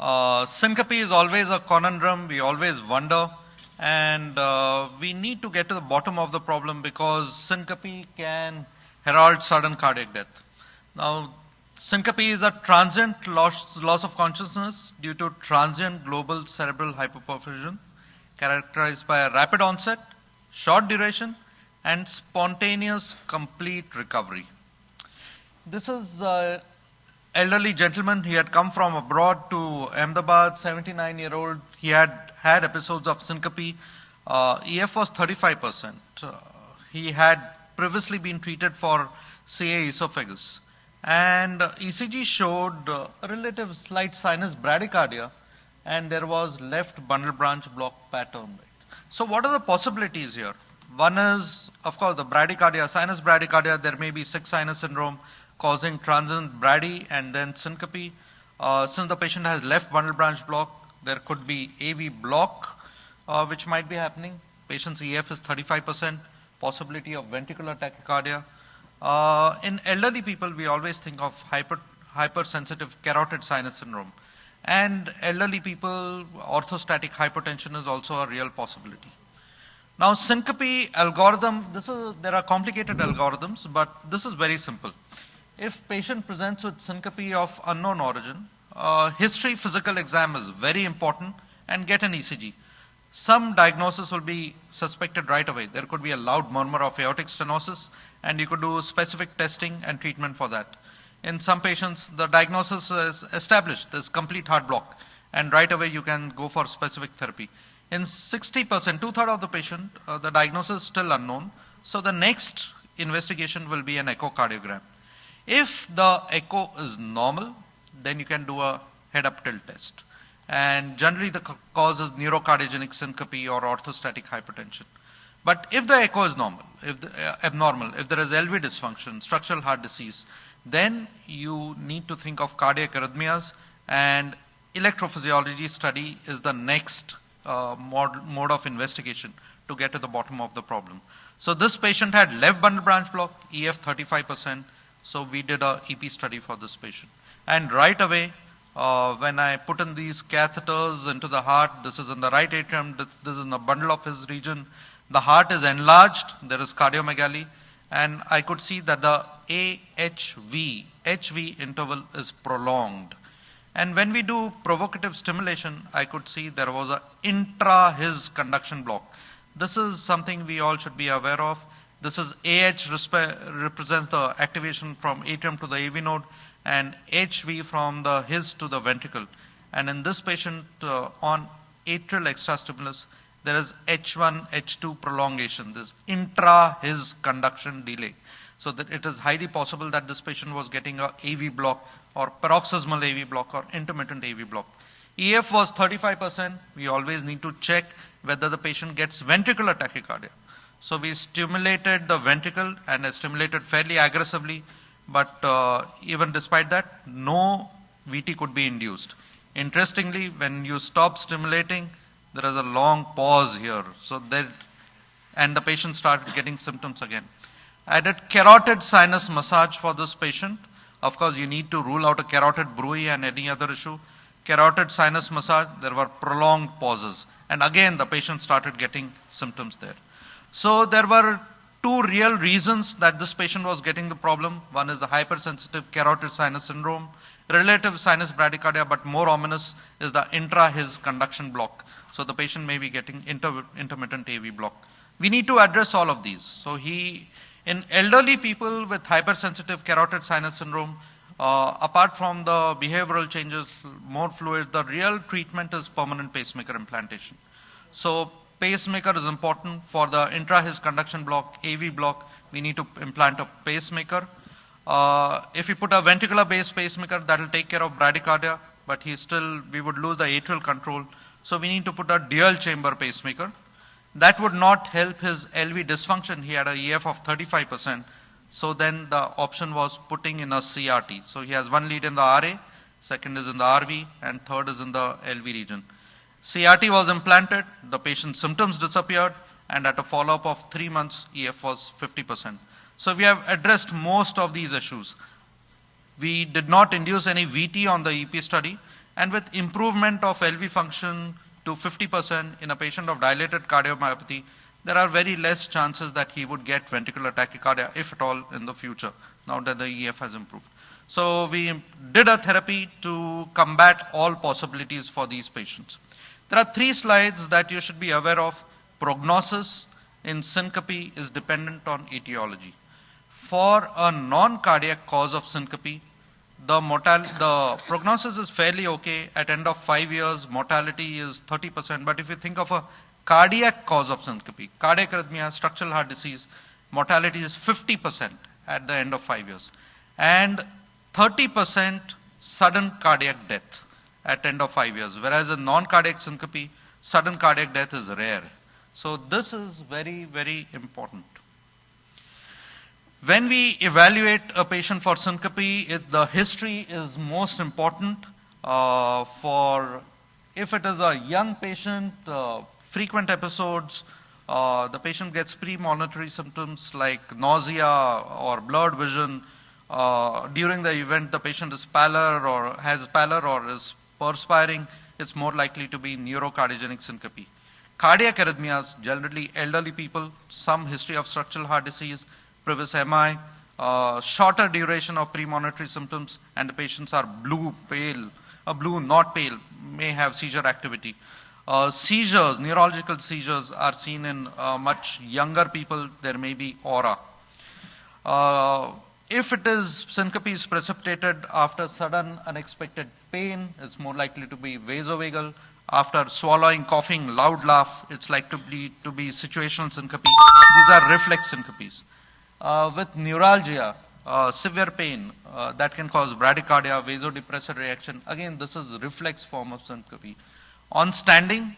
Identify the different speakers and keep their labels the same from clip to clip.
Speaker 1: Syncope is always a conundrum. We always wonder, and we need to get to the bottom of the problem because syncope can herald sudden cardiac death. Now, syncope is a transient loss of consciousness due to transient global cerebral hypoperfusion, characterized by a rapid onset, short duration, and spontaneous complete recovery. This is elderly gentleman. He had come from abroad to Ahmedabad, 79-year-old. He had had episodes of syncope. EF was 35%. He had previously been treated for CA esophagus. And ECG showed a relative slight sinus bradycardia, and there was left bundle branch block pattern. So what are the possibilities here? One is, of course, the bradycardia, sinus bradycardia. There may be sick sinus syndrome causing transient brady and then syncope. Since the patient has left bundle branch block, there could be AV block, which might be happening. Patient's EF is 35%, possibility of ventricular tachycardia. In elderly people, we always think of hypersensitive carotid sinus syndrome. And elderly people, orthostatic hypotension is also a real possibility. Now, syncope algorithm, there are complicated algorithms, but this is very simple. If patient presents with syncope of unknown origin, history physical exam is very important and get an ECG. Some diagnosis will be suspected right away. There could be a loud murmur of aortic stenosis, and you could do specific testing and treatment for that. In some patients, the diagnosis is established, there's complete heart block, and right away you can go for specific therapy. In 60%, two-thirds of the patient, the diagnosis is still unknown, so the next investigation will be an echocardiogram. If the echo is normal, then you can do a head-up tilt test. And generally the cause is neurocardiogenic syncope or orthostatic hypotension. But if the echo is normal, abnormal, if there is LV dysfunction, structural heart disease, then you need to think of cardiac arrhythmias, and electrophysiology study is the next mode of investigation to get to the bottom of the problem. So this patient had left bundle branch block, EF 35%, so we did a EP study for this patient. And right away, when I put in these catheters into the heart, this is in the right atrium, this is in the bundle of his region, the heart is enlarged, there is cardiomegaly, and I could see that the HV interval is prolonged. And when we do provocative stimulation, I could see there was an intra-His conduction block. This is something we all should be aware of. This is AH represents the activation from atrium to the AV node, and HV from the His to the ventricle. And in this patient on atrial extrastimulus, there is H1, H2 prolongation, this intra-His conduction delay. So that it is highly possible that this patient was getting a AV block or paroxysmal AV block or intermittent AV block. EF was 35%. We always need to check whether the patient gets ventricular tachycardia. So we stimulated the ventricle and stimulated fairly aggressively, but even despite that, no VT could be induced. Interestingly, when you stop stimulating, there is a long pause here. And the patient started getting symptoms again. I did carotid sinus massage for this patient. Of course, you need to rule out a carotid bruit and any other issue. Carotid sinus massage, there were prolonged pauses. And again, the patient started getting symptoms there. So there were two real reasons that this patient was getting the problem. One is the hypersensitive carotid sinus syndrome, relative sinus bradycardia, but more ominous is the intra-His conduction block. So the patient may be getting intermittent AV block. We need to address all of these. So in elderly people with hypersensitive carotid sinus syndrome, apart from the behavioral changes, more fluid, the real treatment is permanent pacemaker implantation. So pacemaker is important for the intra-His conduction block, AV block. We need to implant a pacemaker. If we put a ventricular-based pacemaker, that will take care of bradycardia, but we would lose the atrial control. So we need to put a dual chamber pacemaker. That would not help his LV dysfunction. He had a EF of 35%. So then the option was putting in a CRT. So he has one lead in the RA, second is in the RV, and third is in the LV region. CRT was implanted, the patient's symptoms disappeared, and at a follow-up of 3 months, EF was 50%. So we have addressed most of these issues. We did not induce any VT on the EP study, And with improvement of LV function to 50% in a patient of dilated cardiomyopathy, there are very less chances that he would get ventricular tachycardia, if at all, in the future, now that the EF has improved. So we did a therapy to combat all possibilities for these patients. There are 3 slides that you should be aware of. Prognosis in syncope is dependent on etiology. For a non-cardiac cause of syncope, the prognosis is fairly okay. At end of 5 years, mortality is 30%. But if you think of a cardiac cause of syncope, cardiac arrhythmia, structural heart disease, mortality is 50% at the end of 5 years. And 30% sudden cardiac death at end of 5 years. Whereas in non-cardiac syncope, sudden cardiac death is rare. So this is very, very important. When we evaluate a patient for syncope, the history is most important. If it is a young patient, frequent episodes, the patient gets premonitory symptoms like nausea or blurred vision. During the event, the patient is pallor or has pallor or is perspiring, it's more likely to be neurocardiogenic syncope. Cardiac arrhythmias, generally elderly people, some history of structural heart disease, previous MI, shorter duration of premonitory symptoms, and the patients are blue, pale, blue, not pale, may have seizure activity. Seizures, neurological seizures are seen in much younger people. There may be aura. If it is syncope is precipitated after sudden unexpected pain, it's more likely to be vasovagal. After swallowing, coughing, loud laugh, it's likely to be situational syncope. These are reflex syncopes. With neuralgia, severe pain, that can cause bradycardia, vasodepressor reaction. Again, this is reflex form of syncope. On standing,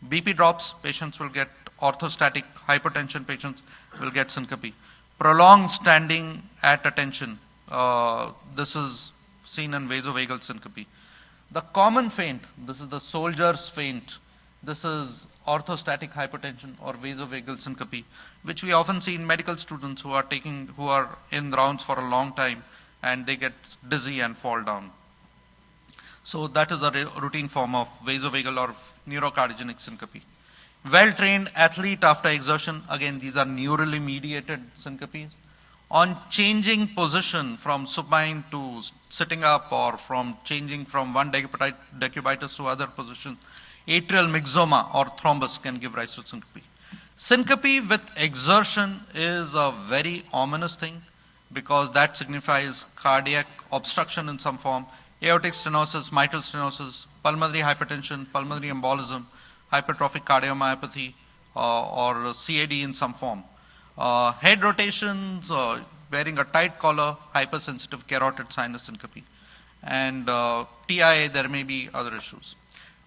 Speaker 1: BP drops, patients will get orthostatic hypertension, patients will get syncope. Prolonged standing at attention, this is seen in vasovagal syncope. The common faint, this is the soldier's faint. This is orthostatic hypertension or vasovagal syncope, which we often see in medical students who are in rounds for a long time and they get dizzy and fall down. So that is the routine form of vasovagal or neurocardiogenic syncope. Well-trained athlete after exertion, again these are neurally mediated syncopes. On changing position from supine to sitting up or from changing from one decubitus to other position, atrial myxoma or thrombus can give rise to syncope. Syncope with exertion is a very ominous thing because that signifies cardiac obstruction in some form, aortic stenosis, mitral stenosis, pulmonary hypertension, pulmonary embolism, hypertrophic cardiomyopathy, or CAD in some form. Head rotations, wearing a tight collar, hypersensitive carotid sinus syncope. And TIA, there may be other issues.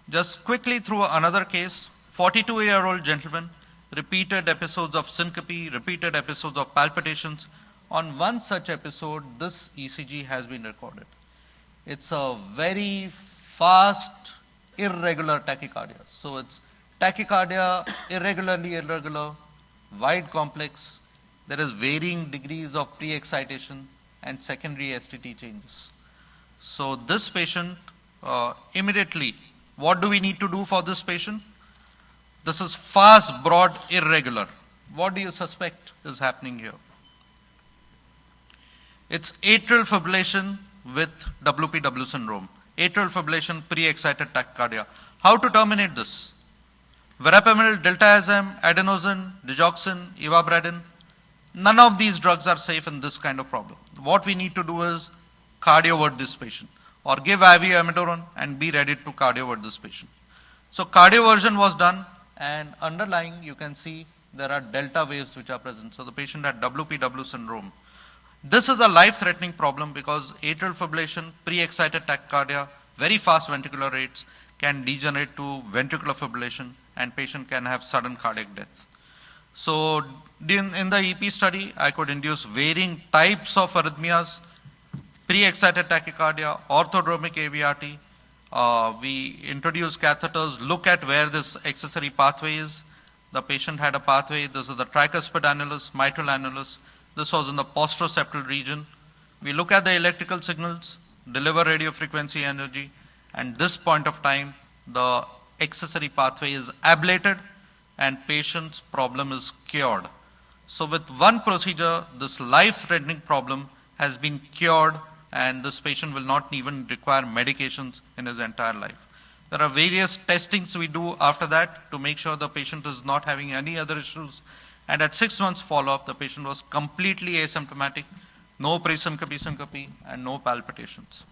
Speaker 1: Just quickly through another case, 42-year-old gentleman, repeated episodes of syncope, repeated episodes of palpitations. On one such episode, this ECG has been recorded. It's a very fast, irregular tachycardia. So it's tachycardia, irregular, wide complex. There is varying degrees of pre-excitation and secondary STT changes. So this patient, immediately, what do we need to do for this patient? This is fast, broad, irregular. What do you suspect is happening here? It's atrial fibrillation with WPW syndrome. Atrial fibrillation, pre-excited tachycardia. How to terminate this? Verapamil, diltiazem, adenosine, digoxin, ivabradine. None of these drugs are safe in this kind of problem. What we need to do is cardiovert this patient or give IV amiodarone and be ready to cardiovert this patient. So cardioversion was done and underlying you can see there are delta waves which are present. So the patient had WPW syndrome. This is a life-threatening problem because atrial fibrillation, pre-excited tachycardia, very fast ventricular rates can degenerate to ventricular fibrillation and patient can have sudden cardiac death. So in the EP study, I could induce varying types of arrhythmias, pre-excited tachycardia, orthodromic AVRT. We introduced catheters, look at where this accessory pathway is. The patient had a pathway. This is the tricuspid annulus, mitral annulus. This was in the posteroseptal region. We look at the electrical signals, deliver radio frequency energy, and this point of time, the accessory pathway is ablated and patient's problem is cured. So with one procedure, this life-threatening problem has been cured and this patient will not even require medications in his entire life. There are various testings we do after that to make sure the patient is not having any other issues. And at 6 months follow-up, the patient was completely asymptomatic, no pre-syncope, and no palpitations.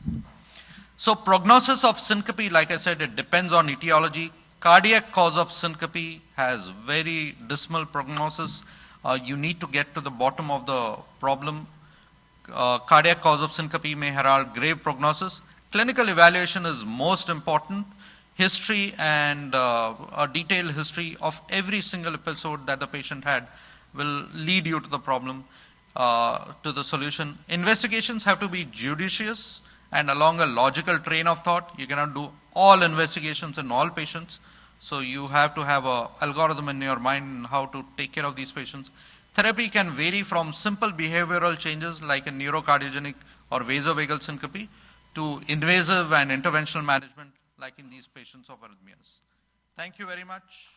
Speaker 1: So prognosis of syncope, like I said, it depends on etiology. Cardiac cause of syncope has very dismal prognosis. You need to get to the bottom of the problem. Cardiac cause of syncope may herald grave prognosis. Clinical evaluation is most important. History and a detailed history of every single episode that the patient had will lead you to the problem, to the solution. Investigations have to be judicious and along a logical train of thought. You cannot do all investigations in all patients. So you have to have an algorithm in your mind on how to take care of these patients. Therapy can vary from simple behavioral changes like a neurocardiogenic or vasovagal syncope to invasive and interventional management like in these patients of arrhythmias. Thank you very much.